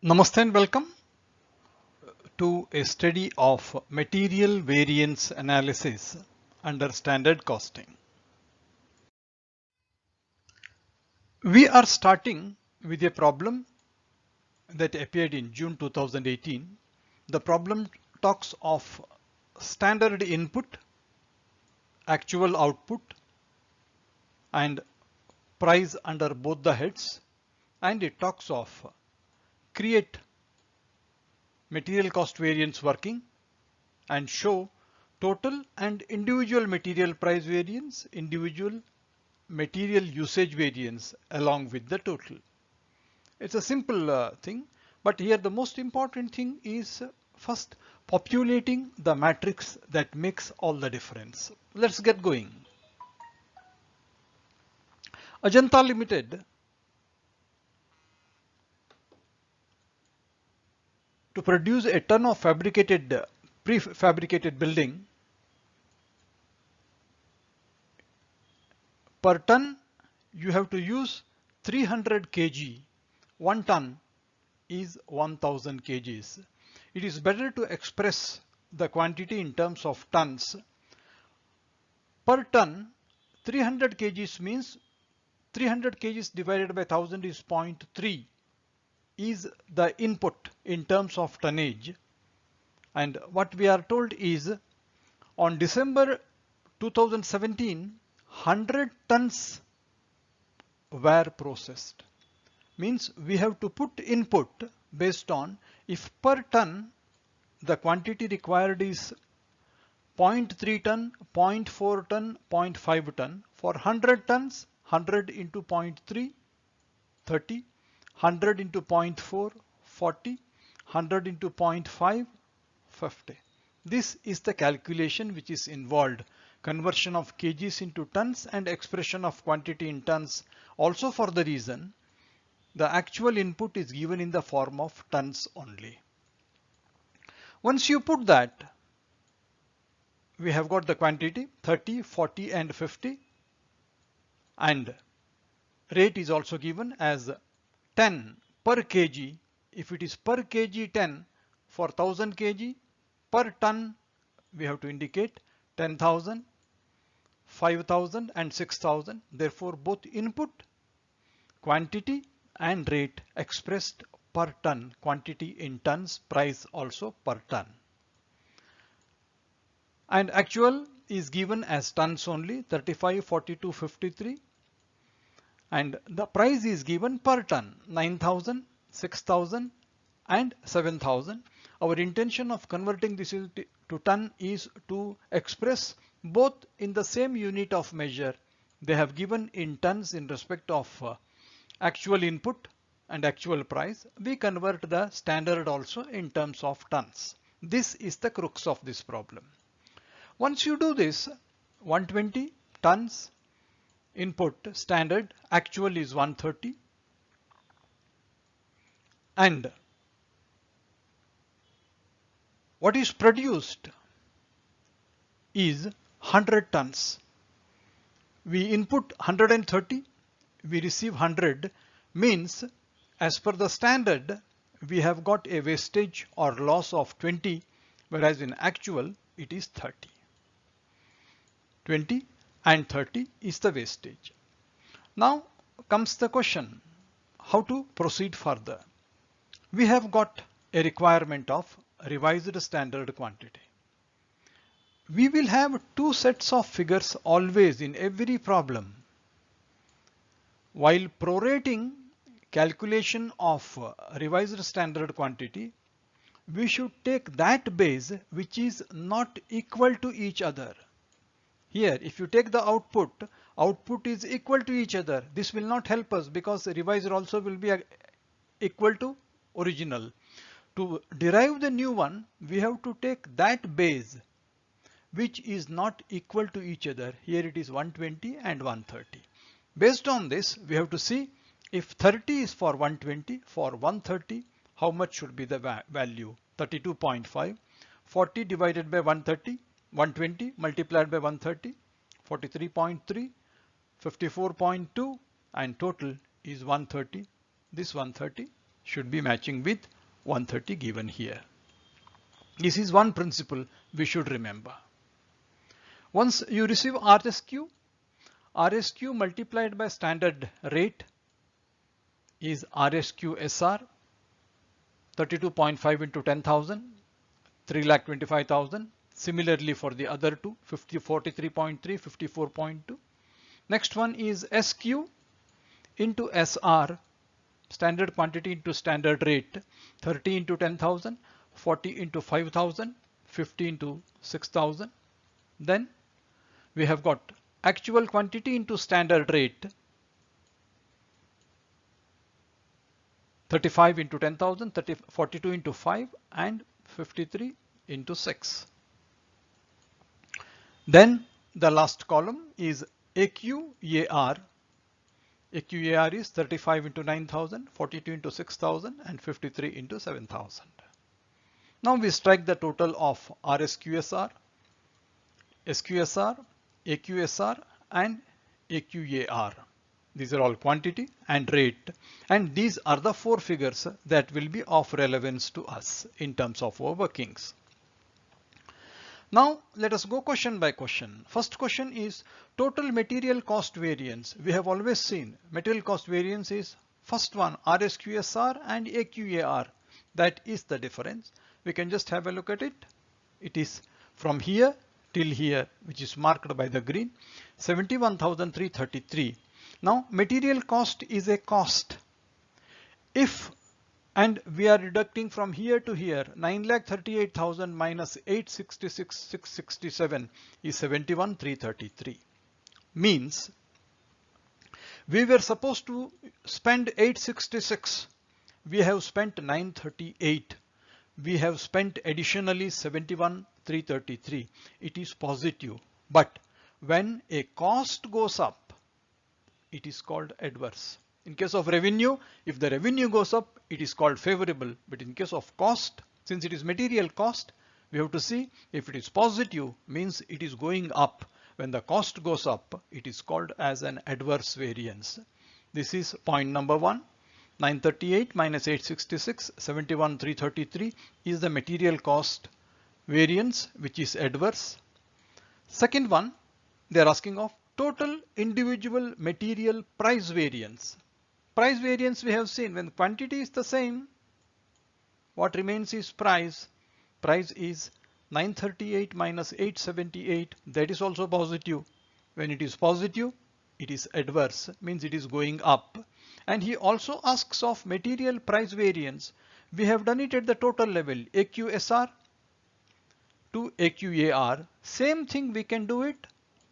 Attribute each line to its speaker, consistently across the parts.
Speaker 1: Namaste and welcome to a study of material variance analysis under standard costing. We are starting with a problem that appeared in June 2018. The problem talks of standard input, actual output, and price under both the heads, and it talks of create material cost variance working and show total and individual material price variance, individual material usage variance along with the total. It's a simple thing, but here the most important thing is first populating the matrix that makes all the difference. Let's get going. Ajanta Limited, to produce a ton of prefabricated building, per ton you have to use 300 kg. 1 ton is 1000 kgs. It is better to express the quantity in terms of tons. Per ton, 300 kgs means 300 kgs divided by 1000 is 0.3 is the input in terms of tonnage. And what we are told is on December 2017, 100 tons were processed. Means we have to put input based on if per ton the quantity required is 0.3 ton, 0.4 ton, 0.5 ton. For 100 tons, 100 into 0.3, 30, 100 into 0.4, 40, 100 into 0.5, 50. This is the calculation which is involved. Conversion of kgs into tons and expression of quantity in tons, also for the reason the actual input is given in the form of tons only. Once you put that, we have got the quantity 30, 40 and 50, and rate is also given as 10 per kg. If it is per kg 10 for 1000 kg, per ton we have to indicate 10,000, 5,000 and 6,000. Therefore both input, quantity and rate expressed per ton, quantity in tons, price also per ton. And actual is given as tons only, 35, 42, 53. And the price is given per ton, 9,000, 6,000 and 7,000. Our intention of converting this to ton is to express both in the same unit of measure. They have given in tons in respect of actual input and actual price. We convert the standard also in terms of tons. This is the crux of this problem. Once you do this, 120 tons input standard, actual is 130, and what is produced is 100 tons. We input 130, we receive 100, means as per the standard we have got a wastage or loss of 20, whereas in actual it is 30. 20 and 30 is the wastage. Now comes the question, how to proceed further? We have got a requirement of revised standard quantity. We will have two sets of figures always in every problem. While prorating calculation of revised standard quantity, we should take that base which is not equal to each other. Here, if you take the output is equal to each other. This will not help us because revised also will be equal to original. To derive the new one, we have to take that base which is not equal to each other. Here it is 120 and 130. Based on this, we have to see if 30 is for 120, for 130, how much should be the value? 32.5. 40 divided by 130, 120 multiplied by 130, 43.3, 54.2, and total is 130. This 130 should be matching with 130 given here. This is one principle we should remember. Once you receive RSQ, RSQ multiplied by standard rate is RSQ SR, 32.5 into 10,000, 3,25,000. Similarly for the other two, 43.3, 54.2. Next one is SQ into SR, standard quantity into standard rate, 30 into 10,000, 40 into 5,000, 50 into 6,000. Then we have got actual quantity into standard rate, 35 into 10,000, 42 into 5 and 53 into 6. Then the last column is AQAR. AQAR is 35 into 9,000, 42 into 6,000 and 53 into 7,000. Now we strike the total of RSQSR, SQSR, AQSR and AQAR. These are all quantity and rate, and these are the four figures that will be of relevance to us in terms of our workings. Now let us go question by question. First question is total material cost variance. We have always seen material cost variance is first one RSQSR and AQAR. That is the difference. We can just have a look at it. It is from here till here, which is marked by the green, 71,333. Now material cost is a cost. If and we are deducting from here to here, 9,38,000 minus 866,667 is 71,333. Means we were supposed to spend 866. We have spent 938. We have spent additionally 71,333. It is positive. But when a cost goes up, it is called adverse. In case of revenue, if the revenue goes up, it is called favorable. But in case of cost, since it is material cost, we have to see if it is positive, means it is going up. When the cost goes up, it is called as an adverse variance. This is point number one. 938 minus 866, 71,333 is the material cost variance, which is adverse. Second one, they are asking of total individual material price variance. Price variance we have seen when quantity is the same, what remains is price. Price is 938 minus 878, that is also positive. When it is positive, it is adverse, means it is going up. And he also asks of material price variance. We have done it at the total level, AQSR to AQAR. Same thing we can do it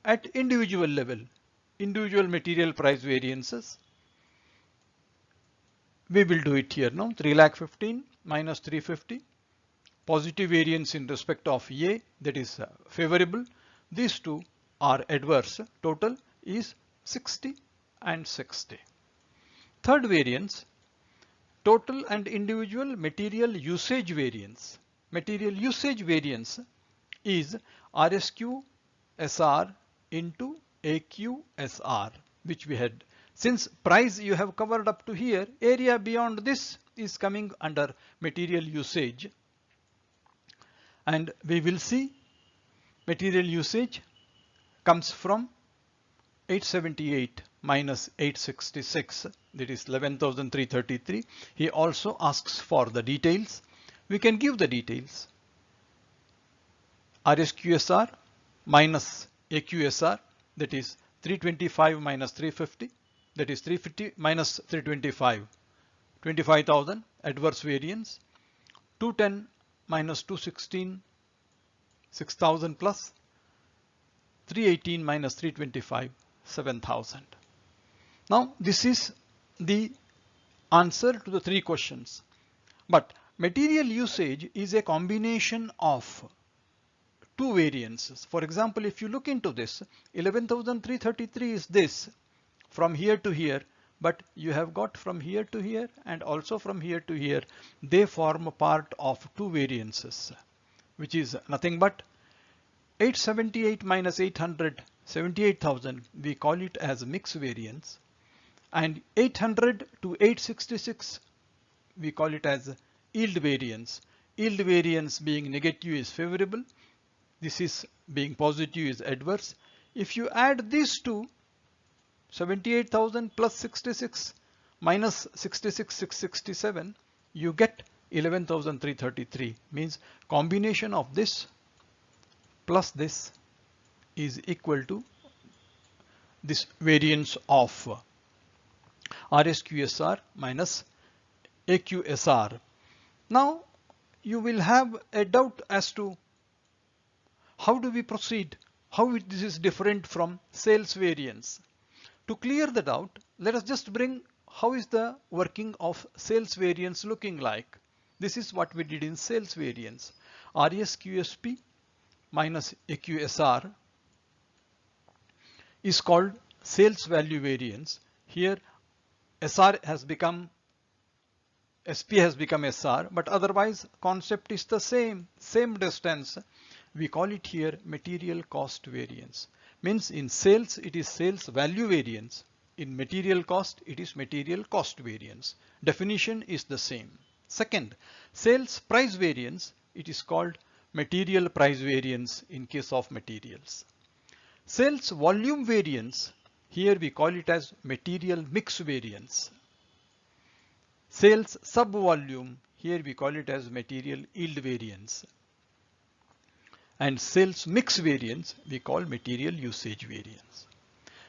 Speaker 1: at individual level, individual material price variances. We will do it here now. 3,15,000 minus 350. Positive variance in respect of A, that is favorable. These two are adverse. Total is 60 and 60. Third variance, total and individual material usage variance. Material usage variance is RSQ SR into AQSR, which we had. Since price you have covered up to here, area beyond this is coming under material usage. And we will see material usage comes from 878 minus 866, that is 11,333. He also asks for the details. We can give the details. RSQSR minus AQSR, that is 325 minus 350, that is 350 minus 325, 25,000 adverse variance. 210 minus 216, 6,000 plus. 318 minus 325, 7,000. Now this is the answer to the three questions. But material usage is a combination of two variances. For example, if you look into this, 11,333 is this from here to here, but you have got from here to here and also from here to here. They form a part of two variances, which is nothing but 878 minus 800, 78,000, we call it as mix variance, and 800 to 866 we call it as yield variance. Yield variance being negative is favorable. This is being positive is adverse. If you add these two, 78,000 plus 66 minus 66,667, you get 11,333. Means combination of this plus this is equal to this variance of RSQSR minus AQSR. Now you will have a doubt as to how do we proceed, how this is different from sales variance. To clear the doubt, let us just bring how is the working of sales variance looking like. This is what we did in sales variance. RSQSP minus AQSR is called sales value variance. Here SR has become SP has become SR, but otherwise concept is the same distance. We call it here material cost variance. Means in sales it is sales value variance. In material cost it is material cost variance. Definition is the same. Second, sales price variance, it is called material price variance in case of materials. Sales volume variance, here we call it as material mix variance. Sales sub volume, here we call it as material yield variance. And sales mix variance we call material usage variance.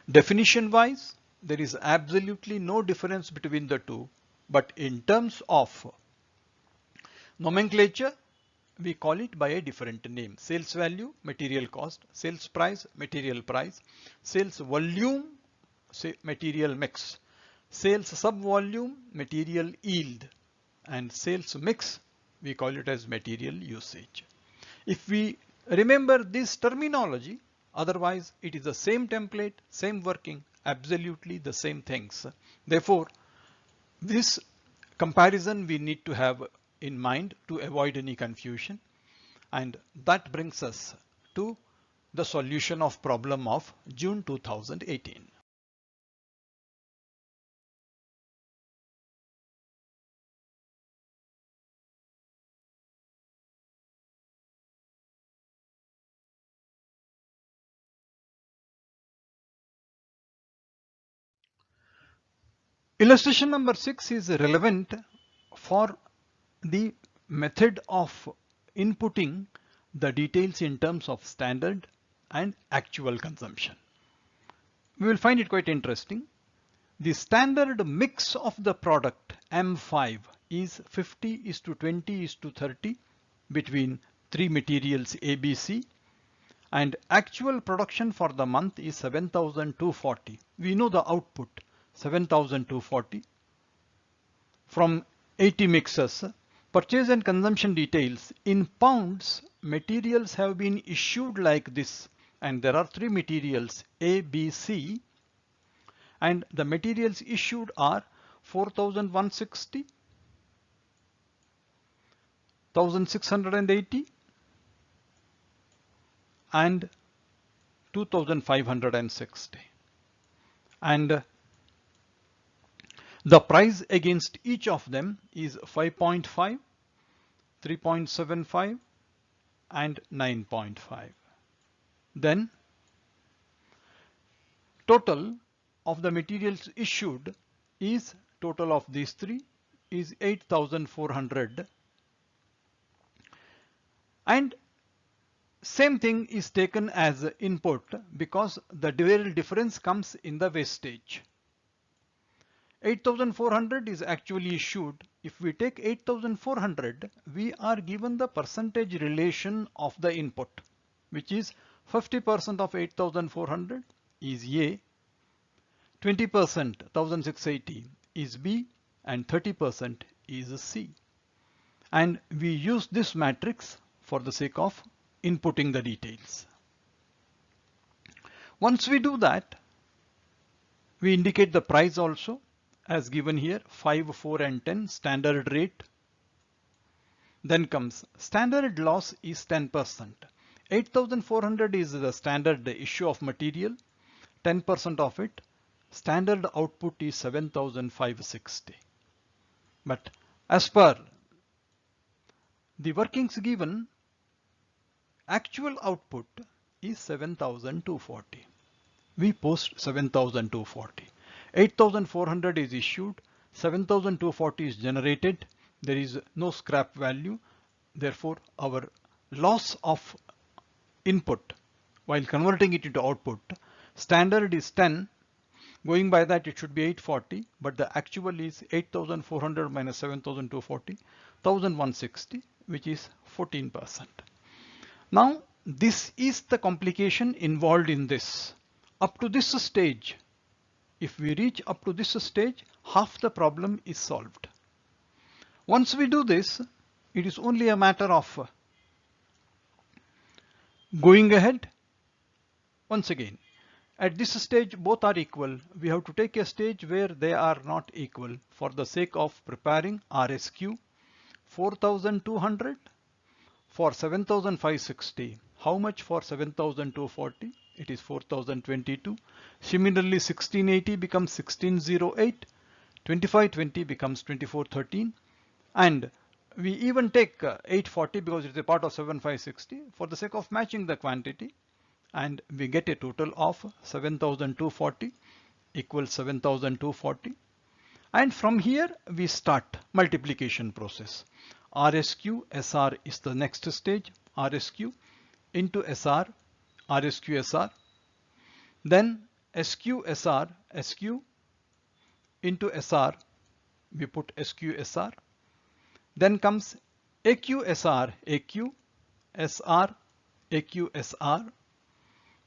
Speaker 1: Definition wise, there is absolutely no difference between the two, but in terms of nomenclature, we call it by a different name. Sales value, material cost; sales price, material price; sales volume, say material mix; sales sub volume, material yield; and sales mix, we call it as material usage. If we remember this terminology, otherwise it is the same template, same working, absolutely the same things. Therefore, this comparison we need to have in mind to avoid any confusion, and that brings us to the solution of problem of June 2018. Illustration number 6 is relevant for the method of inputting the details in terms of standard and actual consumption. We will find it quite interesting. The standard mix of the product M5 is 50:20:30 between three materials ABC, and actual production for the month is 7,240. We know the output 7,240 from 80 mixes. Purchase and consumption details in pounds. Materials have been issued like this, and there are three materials A, B, C, and the materials issued are 4,160, 1,680 and 2,560, and the price against each of them is 5.5, 3.75 and 9.5. Then total of the materials issued is, total of these three is 8,400, and same thing is taken as input because the real difference comes in the wastage. 8,400 is actually issued. If we take 8,400, we are given the percentage relation of the input, which is 50% of 8,400 is A, 20% 1,680 is B, and 30% is C. And we use this matrix for the sake of inputting the details. Once we do that, we indicate the price also as given here, 5, 4 and 10 standard rate. Then comes standard loss is 10%. 8,400 is the standard issue of material, 10% of it. Standard output is 7,560. But As per the workings given, actual output is 7,240. We post 7,240. 8,400 is issued, 7,240 is generated. There is no scrap value. Therefore, our loss of input while converting it into output, standard is 10. Going by that, it should be 840, but the actual is 8,400 minus 7,240, 1,160, which is 14%. Now, this is the complication involved in this. Up to this stage, if we reach up to this stage, half the problem is solved. Once we do this, it is only a matter of going ahead. Once again, at this stage, both are equal. We have to take a stage where they are not equal for the sake of preparing RSQ. 4,200 for 7,560. How much for 7,240? It is 4,022. Similarly, 1680 becomes 1608. 2520 becomes 2413. And we even take 840 because it's a part of 7560 for the sake of matching the quantity. And we get a total of 7,240 equals 7,240. And from here we start multiplication process. RSQ SR is the next stage. RSQ into SR, RSQ SR. Then SQ SR, SQ into SR, we put SQ SR. Then comes AQ SR, AQ, SR, AQ SR.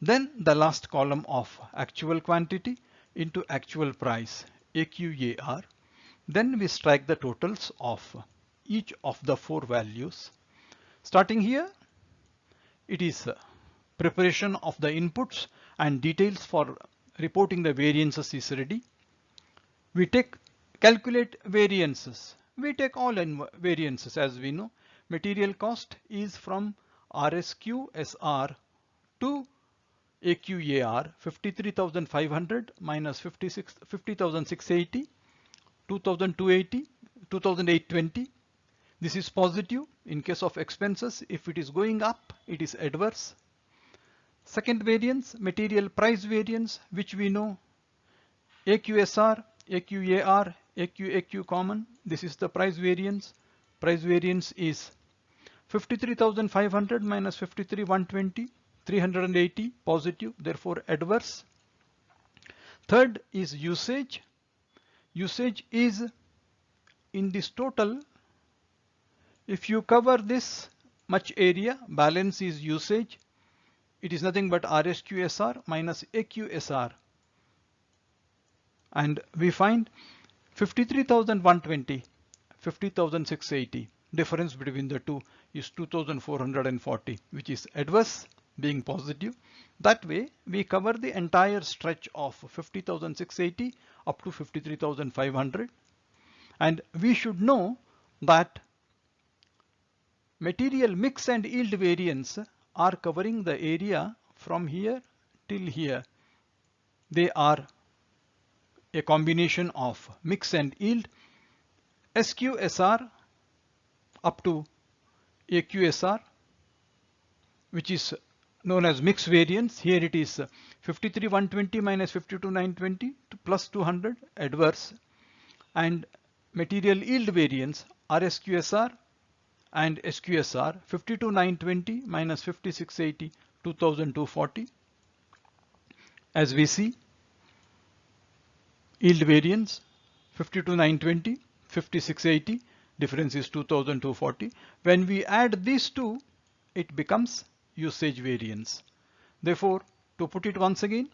Speaker 1: Then the last column of actual quantity into actual price, AQAR. Then we strike the totals of each of the four values. Starting here, it is preparation of the inputs and details for reporting the variances is ready. We calculate variances. We take all variances as we know. Material cost is from RSQ SR to AQAR 53,500 minus 50,680, 2,280, 2,820. This is positive. In case of expenses, if it is going up, it is adverse. Second variance, material price variance, which we know AQSR, AQAR, AQ common. This is the price variance. Price variance is 53,500 minus 53,120. 380 positive, therefore adverse. Third is usage. Usage is in this total, if you cover this much area, balance is usage. It is nothing but RSQSR minus AQSR. And we find 53,120, 50,680. Difference between the two is 2,440, which is adverse, being positive. That way we cover the entire stretch of 50,680 up to 53,500. And we should know that material mix and yield variance are covering the area from here till here. They are a combination of mix and yield. SQSR up to AQSR, which is known as mix variance. Here it is 53,120 minus 52,920 plus 200, adverse. And material yield variance, RSQSR and SQSR, 52,920 minus 5680, 2,240. As we see, yield variance 52,920, 5680, difference is 2,240. When we add these two, it becomes usage variance. Therefore, to put it once again,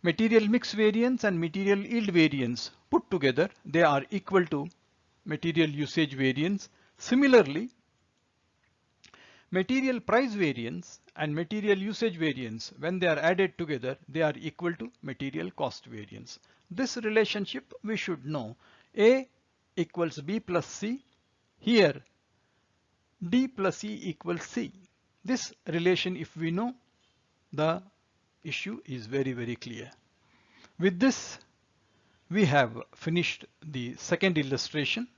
Speaker 1: material mix variance and material yield variance put together, they are equal to material usage variance. Similarly, material price variance and material usage variance, when they are added together, they are equal to material cost variance. This relationship we should know. A equals B plus C. Here, D plus E equals C. This relation, if we know, the issue is very, very clear. With this, we have finished the second illustration.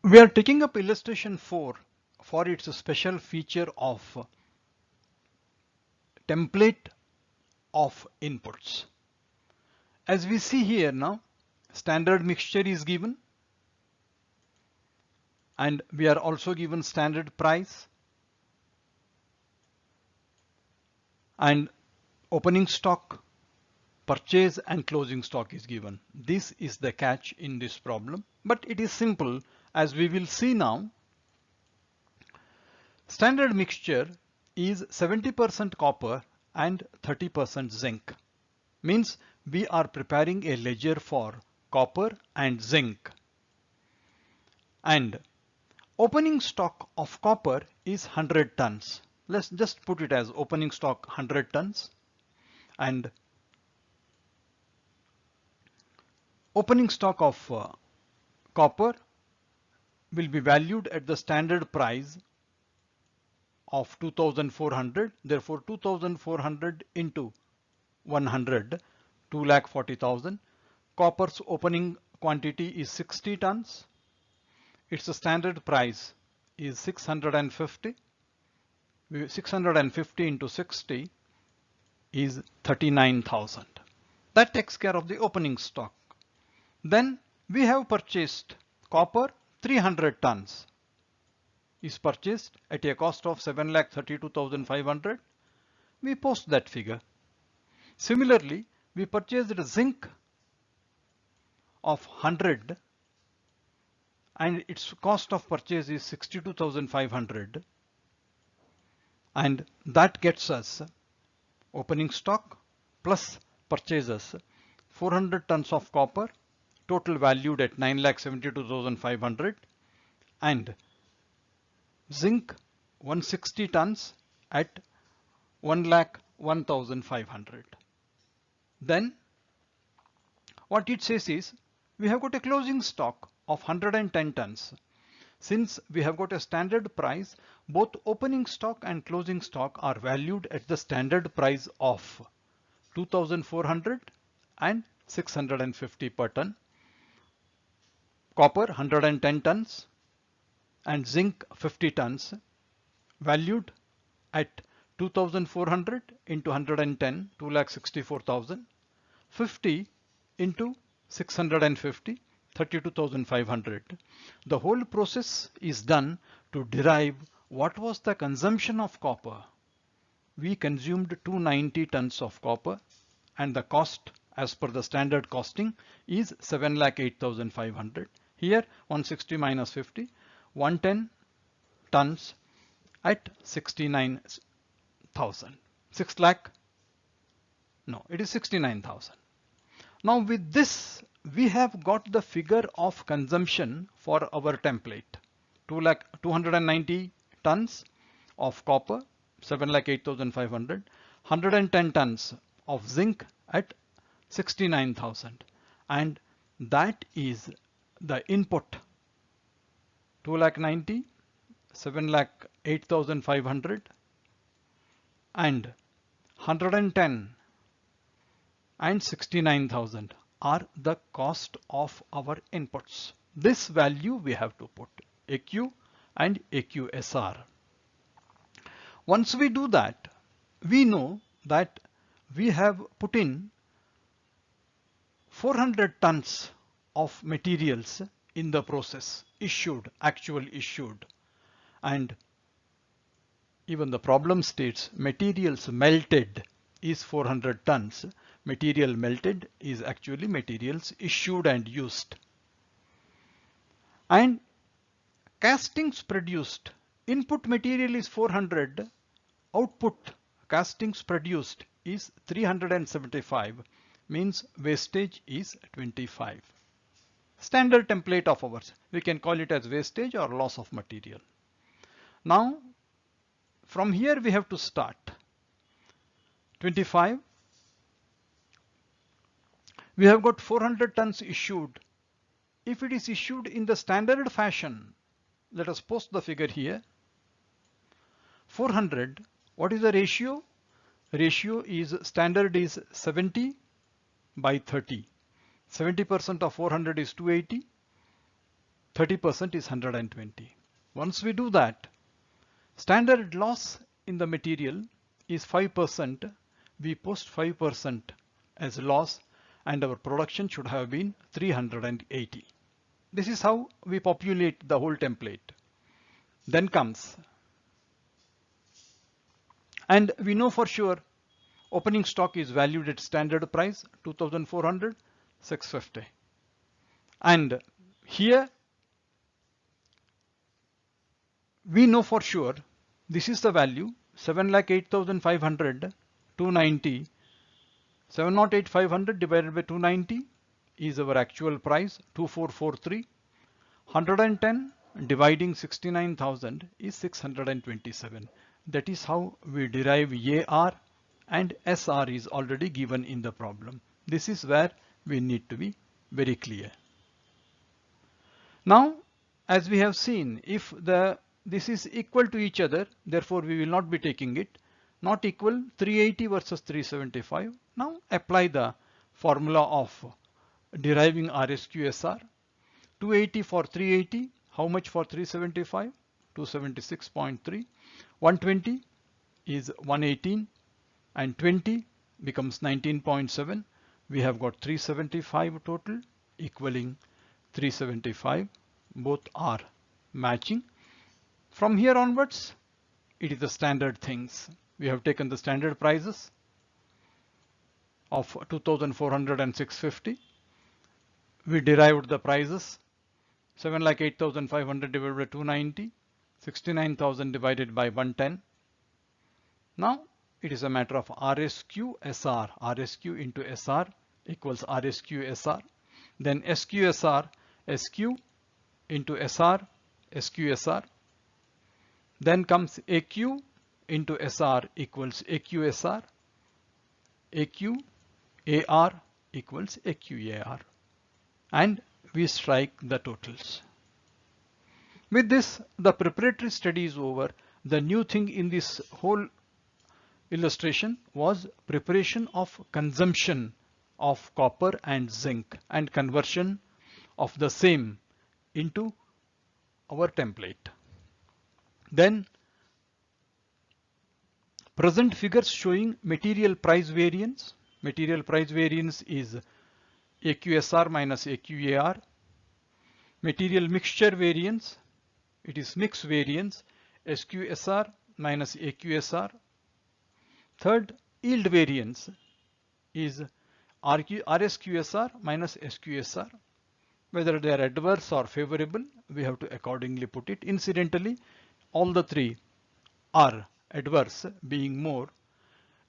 Speaker 1: We are taking up illustration 4 for its special feature of template of inputs. As we see here now, standard mixture is given and we are also given standard price and opening stock, purchase and closing stock is given. This is the catch in this problem, but it is simple as we will see now. Standard mixture is 70% copper and 30% zinc. Means we are preparing a ledger for copper and zinc. And opening stock of copper is 100 tons. Let's just put it as opening stock 100 tons. And opening stock of copper will be valued at the standard price of 2,400. Therefore, 2,400 into 100, 2,40,000. Copper's opening quantity is 60 tons. Its standard price is 650. 650 into 60 is 39,000. That takes care of the opening stock. Then we have purchased copper 300 tons is purchased at a cost of 7,32,500. We post that figure. Similarly, we purchased zinc of 100 and its cost of purchase is 62,500, and that gets us opening stock plus purchases 400 tons of copper, total valued at 9,72,500, and zinc 160 tons at 1,01,500. Then what it says is we have got a closing stock of 110 tons. Since we have got a standard price, both opening stock and closing stock are valued at the standard price of 2,400 and 650 per ton. Copper 110 tons and zinc 50 tons valued at 2,400 into 110, 2,64,000, 50 into 650, 32,500. The whole process is done to derive what was the consumption of copper. We consumed 290 tons of copper and the cost as per the standard costing is 7,08,500. Here 160 minus 50, 110 tons at 69,000. 6 lakh? No, it is 69,000. Now with this, we have got the figure of consumption for our template. 290 tons of copper, 7,08,500, 110 tons of zinc at 69,000, and that is the input 290, 7,08,500 and 110 and 69,000 are the cost of our inputs. This value we have to put AQ and AQSR. Once we do that, we know that we have put in 400 tons of materials in the process, actual issued, and even the problem states materials melted is 400 tons. Material melted is actually materials issued and used. And castings produced, input material is 400, output castings produced is 375, means wastage is 25. Standard template of ours. We can call it as wastage or loss of material. Now, from here we have to start. 25. We have got 400 tons issued. If it is issued in the standard fashion, let us post the figure here. 400, what is the ratio? Ratio is standard is 70 by 30. 70% of 400 is 280. 30% is 120. Once we do that, standard loss in the material is 5%. We post 5% as loss and our production should have been 380. This is how we populate the whole template. Then comes, and we know for sure opening stock is valued at standard price 2,400, 650. And here we know for sure this is the value 7,08,500, 290. 708,500 divided by 290 is our actual price 2443. 110 dividing 69,000 is 627. That is how we derive AR, and SR is already given in the problem. This is where we need to be very clear. Now, as we have seen, if this is equal to each other, therefore we will not be taking it. Not equal, 380 versus 375. Now apply the formula of deriving RSQSR. 280 for 380. How much for 375? 276.3. 120 is 118 and 20 becomes 19.7. We have got 375 total equaling 375. Both are matching. From here onwards, it is the standard things. We have taken the standard prices of 2,400 and 650. We derived the prices 7,08,500 divided by 290, 69,000 divided by 110. Now it is a matter of RSQ SR. RSQ into SR equals RSQ SR. Then SQSR, SQ into SR, SQSR. Then comes AQ into SR equals AQSR. AQ AR equals AQAR. And we strike the totals. With this, the preparatory study is over. The new thing in this whole illustration was preparation of consumption of copper and zinc and conversion of the same into our template. Then present figures showing material price variance. Material price variance is AQSR minus AQAR. Material mixture variance, it is mix variance, SQSR minus AQSR. Third, yield variance is RSQSR minus SQSR. Whether they are adverse or favorable, we have to accordingly put it. Incidentally, all the three are adverse, being more.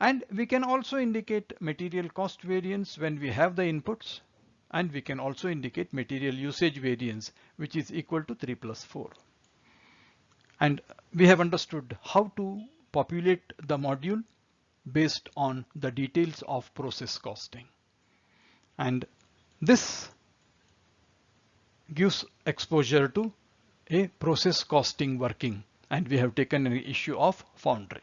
Speaker 1: And we can also indicate material cost variance when we have the inputs, and we can also indicate material usage variance, which is equal to 3 plus 4. And we have understood how to populate the module based on the details of process costing. And this gives exposure to a process costing working, and we have taken an issue of foundry.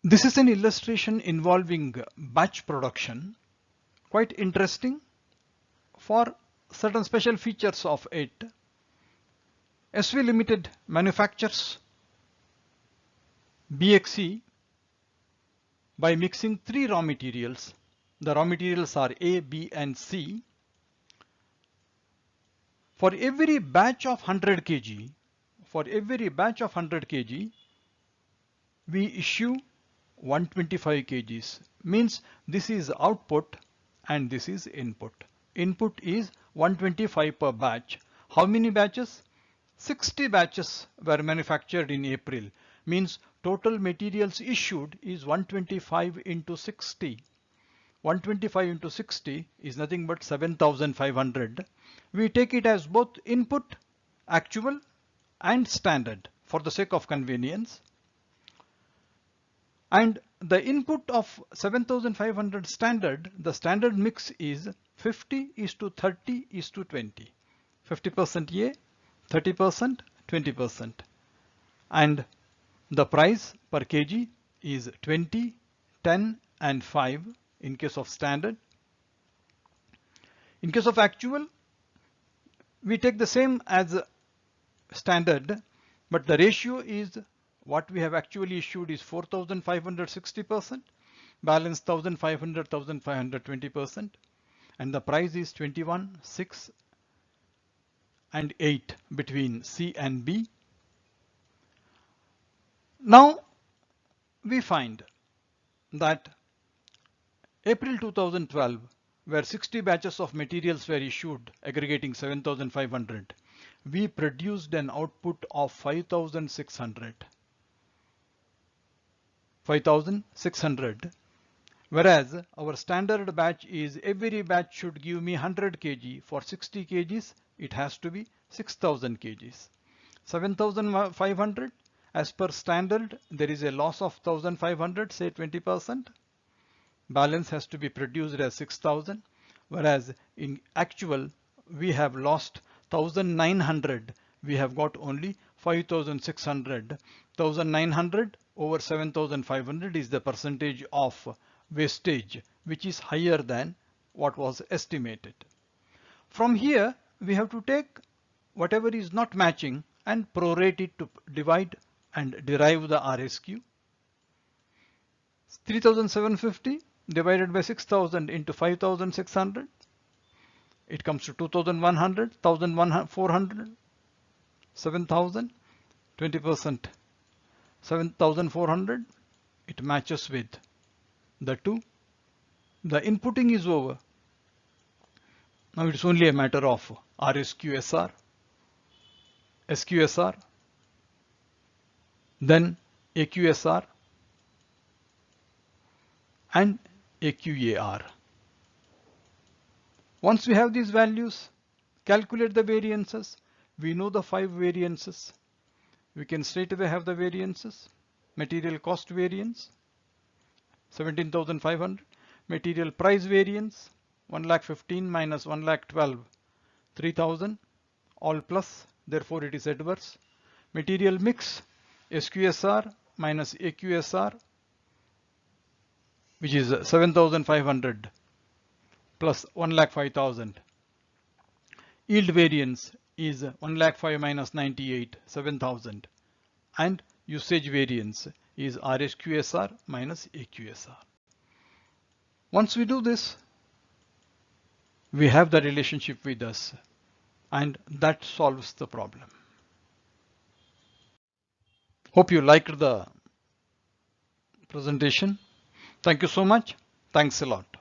Speaker 1: This is an illustration involving batch production, quite interesting for certain special features of it. SV Limited manufactures BXE, by mixing 3 raw materials. The raw materials are A, B and C. For every batch of 100 kg, we issue 125 kgs. Means this is output and this is input. Input is 125 per batch. How many batches? 60 batches were manufactured in April. Means total materials issued is 125 into 60. 125 into 60 is nothing but 7,500. We take it as both input, actual and standard for the sake of convenience. And the input of 7,500 standard, the standard mix is 50:30:20. 50% A, 30%, 20%. And the price per kg is 20, 10 and 5 in case of standard. In case of actual, we take the same as standard, but the ratio is what we have actually issued is 4,500 60%, balance 1,500 20%, and the price is 21, 6 and 8 between C and B. Now we find that April 2012, where 60 batches of materials were issued aggregating 7,500, we produced an output of 5,600. 5,600, whereas our standard batch is every batch should give me 100 kg. For 60 kgs, it has to be 6,000 kgs. 7,500, as per standard, there is a loss of 1,500, say 20%. Balance has to be produced as 6,000, whereas in actual, we have lost 1,900. We have got only 5,600. 1,900 over 7,500 is the percentage of wastage, which is higher than what was estimated. From here, we have to take whatever is not matching and prorate it to divide and derive the RSQ. 3,750 divided by 6,000 into 5,600. It comes to 2,100, 1,400, 7,000, 20%, 7,400. It matches with the 2. The inputting is over. Now it's only a matter of RSQ-SR, SQ-SR, then AQ-SR and AQ-AR. Once we have these values, calculate the variances. We know the 5 variances. We can straight away have the variances. Material cost variance, 17,500. Material price variance, 1,15,000 minus 1,12,000, 3,000, all plus, therefore it is adverse. Material mix, SQ-SR minus AQ-SR, which is 7,500 plus 1,05,000. Yield variance is 1,05,000 minus 98, 7,000. And usage variance is RSQ-SR minus AQ-SR. Once we do this, we have the relationship with us, and that solves the problem. Hope you liked the presentation. Thank you so much. Thanks a lot.